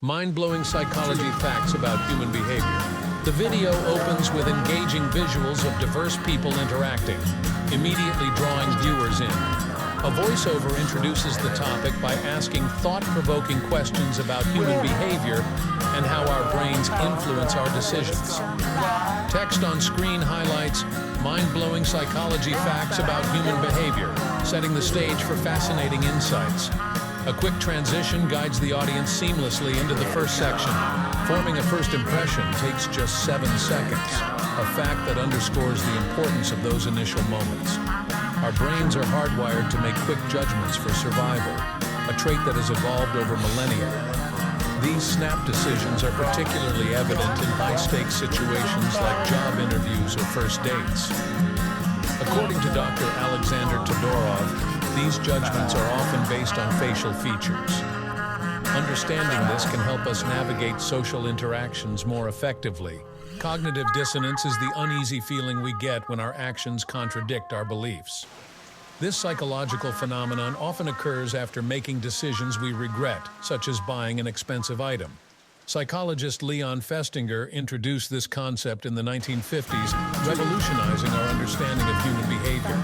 Mind-blowing psychology facts about human behavior. The video opens with engaging visuals of diverse people interacting, immediately drawing viewers in. A voiceover introduces the topic by asking thought-provoking questions about human behavior and how our brains influence our decisions. Text on screen highlights mind-blowing psychology facts about human behavior, setting the stage for fascinating insights. A quick transition guides the audience seamlessly into the first section. Forming a first impression takes just 7 seconds, a fact that underscores the importance of those initial moments. Our brains are hardwired to make quick judgments for survival, a trait that has evolved over millennia. These snap decisions are particularly evident in high-stakes situations like job interviews or first dates. According to Dr. Alexander Todorov, these judgments are often based on facial features. Understanding this can help us navigate social interactions more effectively. Cognitive dissonance is the uneasy feeling we get when our actions contradict our beliefs. This psychological phenomenon often occurs after making decisions we regret, such as buying an expensive item. Psychologist Leon Festinger introduced this concept in the 1950s, revolutionizing our understanding of human behavior.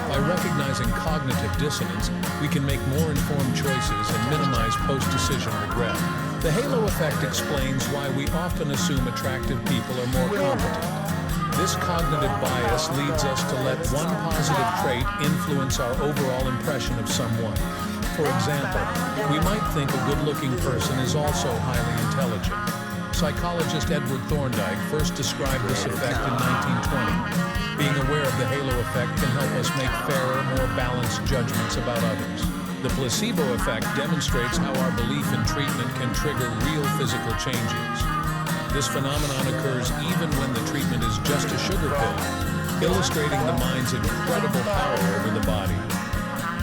By recognizing cognitive dissonance, we can make more informed choices and minimize post-decision regret. The halo effect explains why we often assume attractive people are more competent. This cognitive bias leads us to let one positive trait influence our overall impression of someone. For example, we might think a good-looking person is also highly intelligent. Psychologist Edward Thorndike first described this effect in 1920. Being aware of the halo effect can help us make fairer, more balanced judgments about others. The placebo effect demonstrates how our belief in treatment can trigger real physical changes. This phenomenon occurs even when the treatment is just a sugar pill, illustrating the mind's incredible power over the body.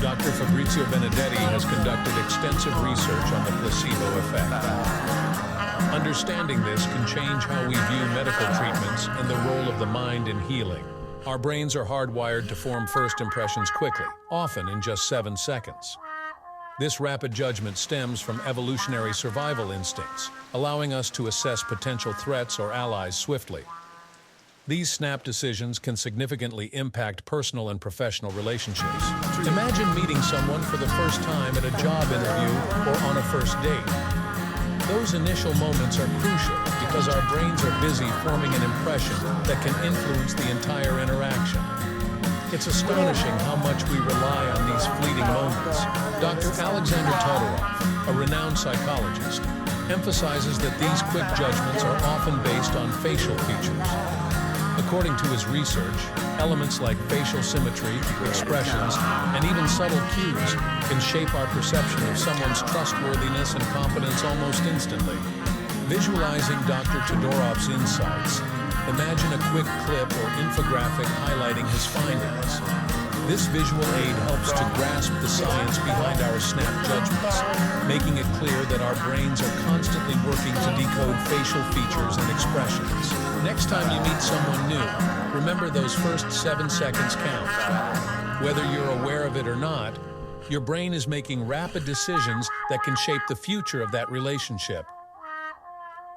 Dr. Fabrizio Benedetti has conducted extensive research on the placebo effect. Understanding this can change how we view medical treatments and the role of the mind in healing. Our brains are hardwired to form first impressions quickly, often in just 7 seconds. This rapid judgment stems from evolutionary survival instincts, allowing us to assess potential threats or allies swiftly. These snap decisions can significantly impact personal and professional relationships. Imagine meeting someone for the first time at a job interview or on a first date. Those initial moments are crucial because our brains are busy forming an impression that can influence the entire interaction. It's astonishing how much we rely on these fleeting moments. Dr. Alexander Todorov, a renowned psychologist, emphasizes that these quick judgments are often based on facial features. According to his research, elements like facial symmetry, expressions, and even subtle cues can shape our perception of someone's trustworthiness and competence almost instantly. Visualizing Dr. Todorov's insights, imagine a quick clip or infographic highlighting his findings. This visual aid helps to grasp the science behind our snap judgments, making it clear that our brains are constantly working to decode facial features and expressions. Next time you meet someone new, remember those first 7 seconds count. Whether you're aware of it or not, your brain is making rapid decisions that can shape the future of that relationship.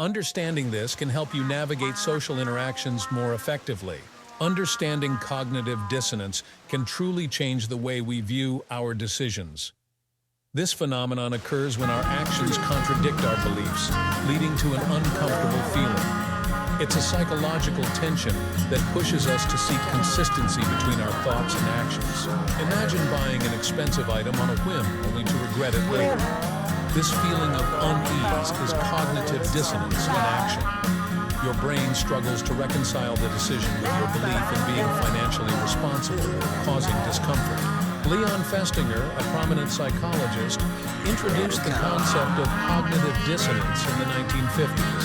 Understanding this can help you navigate social interactions more effectively. Understanding cognitive dissonance can truly change the way we view our decisions. This phenomenon occurs when our actions contradict our beliefs, leading to an uncomfortable feeling. It's a psychological tension that pushes us to seek consistency between our thoughts and actions. Imagine buying an expensive item on a whim only to regret it later. This feeling of unease is cognitive dissonance in action. Your brain struggles to reconcile the decision with your belief in being financially responsible, causing discomfort. Leon Festinger, a prominent psychologist, introduced the concept of cognitive dissonance in the 1950s.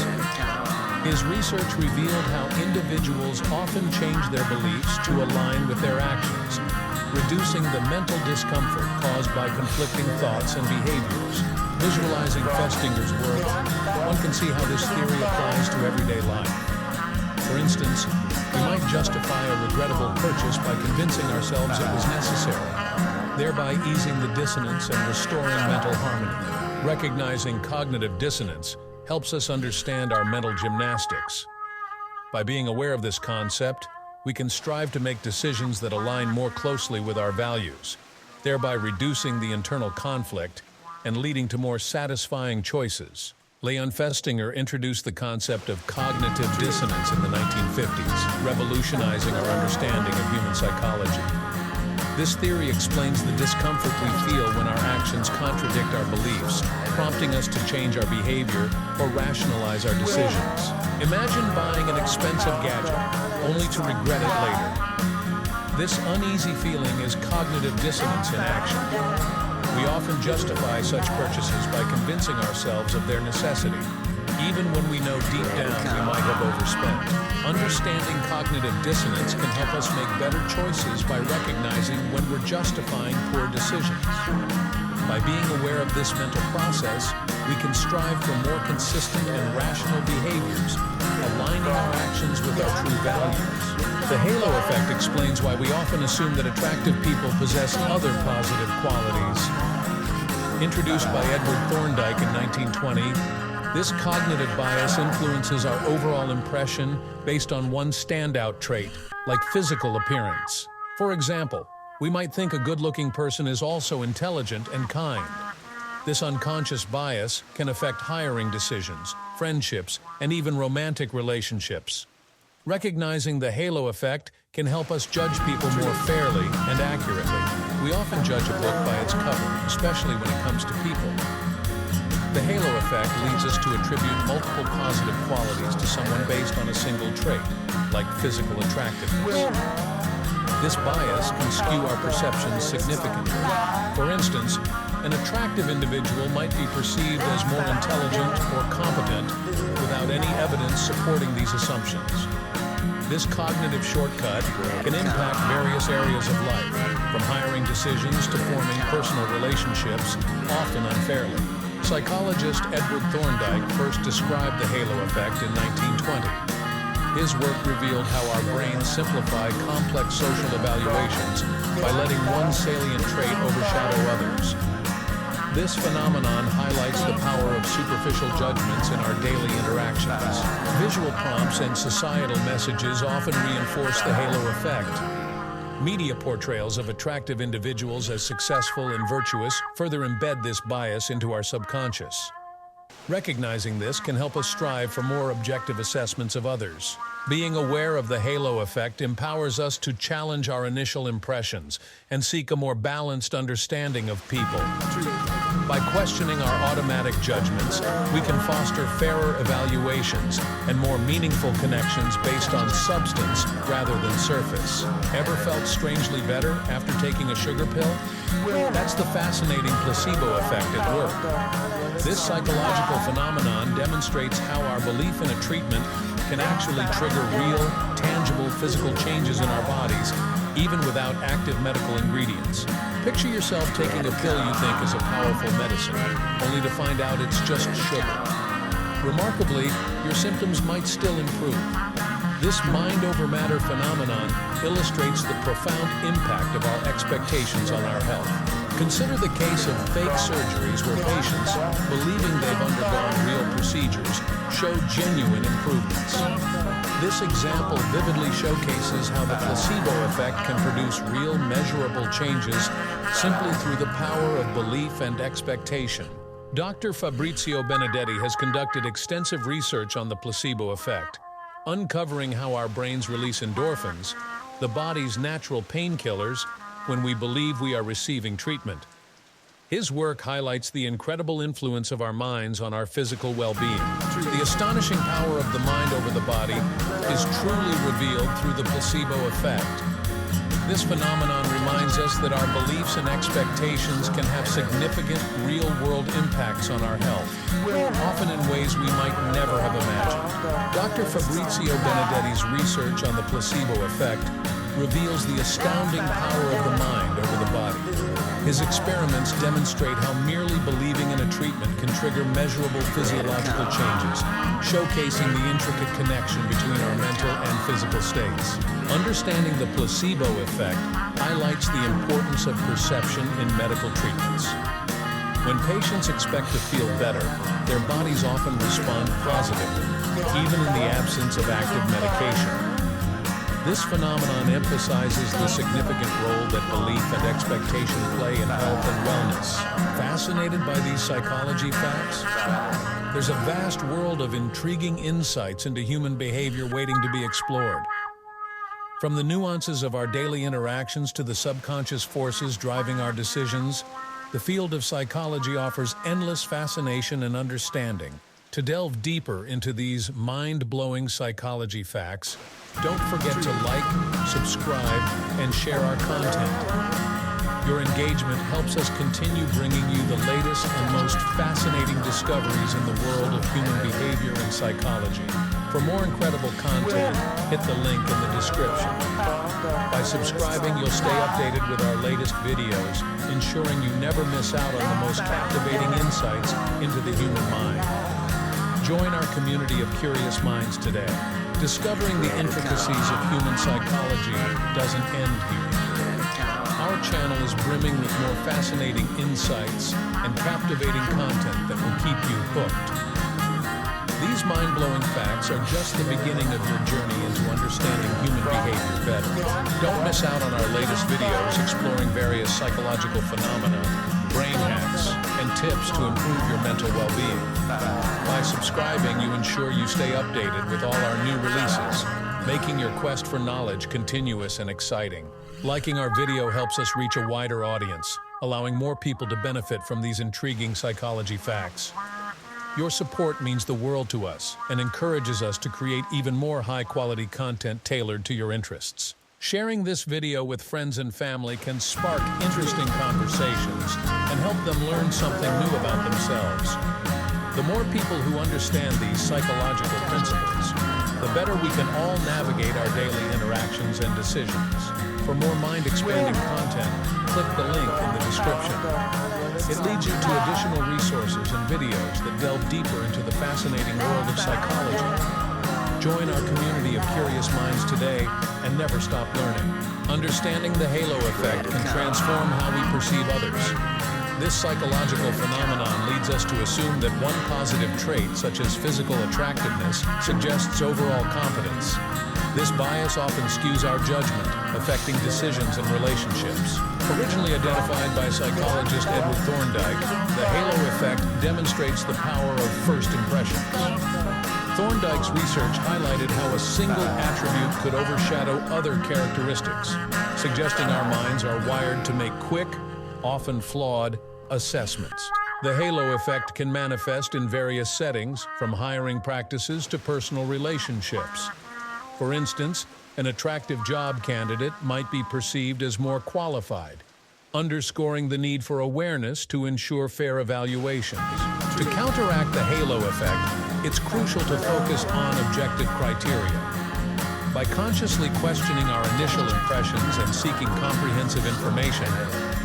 His research revealed how individuals often change their beliefs to align with their actions, reducing the mental discomfort caused by conflicting thoughts and behaviors. Visualizing Festinger's work, one can see how this theory applies to everyday life. For instance, we might justify a regrettable purchase by convincing ourselves it was necessary, thereby easing the dissonance and restoring mental harmony. Recognizing cognitive dissonance helps us understand our mental gymnastics. By being aware of this concept, we can strive to make decisions that align more closely with our values, thereby reducing the internal conflict and leading to more satisfying choices. Leon Festinger introduced the concept of cognitive dissonance in the 1950s, revolutionizing our understanding of human psychology. This theory explains the discomfort we feel when our actions contradict our beliefs, prompting us to change our behavior or rationalize our decisions. Imagine buying an expensive gadget, only to regret it later. This uneasy feeling is cognitive dissonance in action. We often justify such purchases by convincing ourselves of their necessity, even when we know deep down we might have overspent. Understanding cognitive dissonance can help us make better choices by recognizing when we're justifying poor decisions. By being aware of this mental process, we can strive for more consistent and rational behaviors, aligning our actions with our true values. The halo effect explains why we often assume that attractive people possess other positive qualities. Introduced by Edward Thorndike in 1920, this cognitive bias influences our overall impression based on one standout trait, like physical appearance. For example, we might think a good-looking person is also intelligent and kind. This unconscious bias can affect hiring decisions, friendships, and even romantic relationships. Recognizing the halo effect can help us judge people more fairly and accurately. We often judge a book by its cover, especially when it comes to people. The halo effect leads us to attribute multiple positive qualities to someone based on a single trait, like physical attractiveness. This bias can skew our perceptions significantly. For instance, an attractive individual might be perceived as more intelligent or competent without any evidence supporting these assumptions. This cognitive shortcut can impact various areas of life, from hiring decisions to forming personal relationships, often unfairly. Psychologist Edward Thorndike first described the halo effect in 1920. His work revealed how our brains simplify complex social evaluations by letting one salient trait overshadow others. This phenomenon highlights the power of superficial judgments in our daily interactions. Visual prompts and societal messages often reinforce the halo effect. Media portrayals of attractive individuals as successful and virtuous further embed this bias into our subconscious. Recognizing this can help us strive for more objective assessments of others. Being aware of the halo effect empowers us to challenge our initial impressions and seek a more balanced understanding of people. By questioning our automatic judgments, we can foster fairer evaluations and more meaningful connections based on substance rather than surface. Ever felt strangely better after taking a sugar pill? That's the fascinating placebo effect at work. This psychological phenomenon demonstrates how our belief in a treatment can actually trigger real, tangible physical changes in our bodies, even without active medical ingredients. Picture yourself taking a pill you think is a powerful medicine, only to find out it's just sugar. Remarkably, your symptoms might still improve. This mind-over-matter phenomenon illustrates the profound impact of our expectations on our health. Consider the case of fake surgeries where patients, believing they've undergone real procedures, show genuine improvements. This example vividly showcases how the placebo effect can produce real, measurable changes simply through the power of belief and expectation. Dr. Fabrizio Benedetti has conducted extensive research on the placebo effect, uncovering how our brains release endorphins, the body's natural painkillers, when we believe we are receiving treatment. His work highlights the incredible influence of our minds on our physical well-being. The astonishing power of the mind over the body is truly revealed through the placebo effect. This phenomenon reminds us that our beliefs and expectations can have significant real-world impacts on our health, often in ways we might never have imagined. Dr. Fabrizio Benedetti's research on the placebo effect reveals the astounding power of the mind over the body. His experiments demonstrate how merely believing in a treatment can trigger measurable physiological changes, showcasing the intricate connection between our mental and physical states. Understanding the placebo effect highlights the importance of perception in medical treatments. When patients expect to feel better, their bodies often respond positively, even in the absence of active medication. This phenomenon emphasizes the significant role that belief and expectation play in health and wellness. Fascinated by these psychology facts? There's a vast world of intriguing insights into human behavior waiting to be explored. From the nuances of our daily interactions to the subconscious forces driving our decisions, the field of psychology offers endless fascination and understanding. To delve deeper into these mind-blowing psychology facts, don't forget to like, subscribe, and share our content. Your engagement helps us continue bringing you the latest and most fascinating discoveries in the world of human behavior and psychology. For more incredible content, hit the link in the description. By subscribing, you'll stay updated with our latest videos, ensuring you never miss out on the most captivating insights into the human mind. Join our community of curious minds today. Discovering the intricacies of human psychology doesn't end here. Our channel is brimming with more fascinating insights and captivating content that will keep you hooked. These mind-blowing facts are just the beginning of your journey into understanding human behavior better. Don't miss out on our latest videos exploring various psychological phenomena, brain hacks, and tips to improve your mental well-being. By subscribing, you ensure you stay updated with all our new releases, making your quest for knowledge continuous and exciting. Liking our video helps us reach a wider audience, allowing more people to benefit from these intriguing psychology facts. Your support means the world to us and encourages us to create even more high-quality content tailored to your interests. Sharing this video with friends and family can spark interesting conversations and help them learn something new about themselves. The more people who understand these psychological principles, the better we can all navigate our daily interactions and decisions. For more mind-expanding content, click the link in the description. It leads you to additional resources and videos that delve deeper into the fascinating world of psychology. Join our community of curious minds today and never stop learning. Understanding the halo effect can transform how we perceive others. This psychological phenomenon leads us to assume that one positive trait, such as physical attractiveness, suggests overall competence. This bias often skews our judgment, affecting decisions and relationships. Originally identified by psychologist Edward Thorndike, the halo effect demonstrates the power of first impressions. Thorndike's research highlighted how a single attribute could overshadow other characteristics, suggesting our minds are wired to make quick, often flawed, assessments. The halo effect can manifest in various settings, from hiring practices to personal relationships. For instance, an attractive job candidate might be perceived as more qualified, underscoring the need for awareness to ensure fair evaluations. To counteract the halo effect, it's crucial to focus on objective criteria. By consciously questioning our initial impressions and seeking comprehensive information,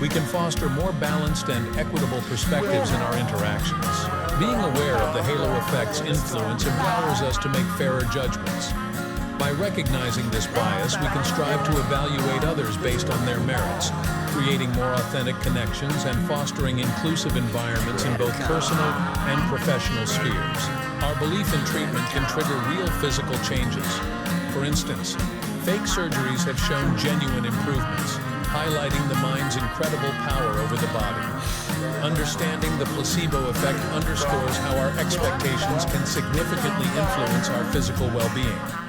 we can foster more balanced and equitable perspectives in our interactions. Being aware of the halo effect's influence empowers us to make fairer judgments. By recognizing this bias, we can strive to evaluate others based on their merits, creating more authentic connections and fostering inclusive environments in both personal and professional spheres. Our belief in treatment can trigger real physical changes. For instance, fake surgeries have shown genuine improvements, highlighting the mind's incredible power over the body. Understanding the placebo effect underscores how our expectations can significantly influence our physical well-being.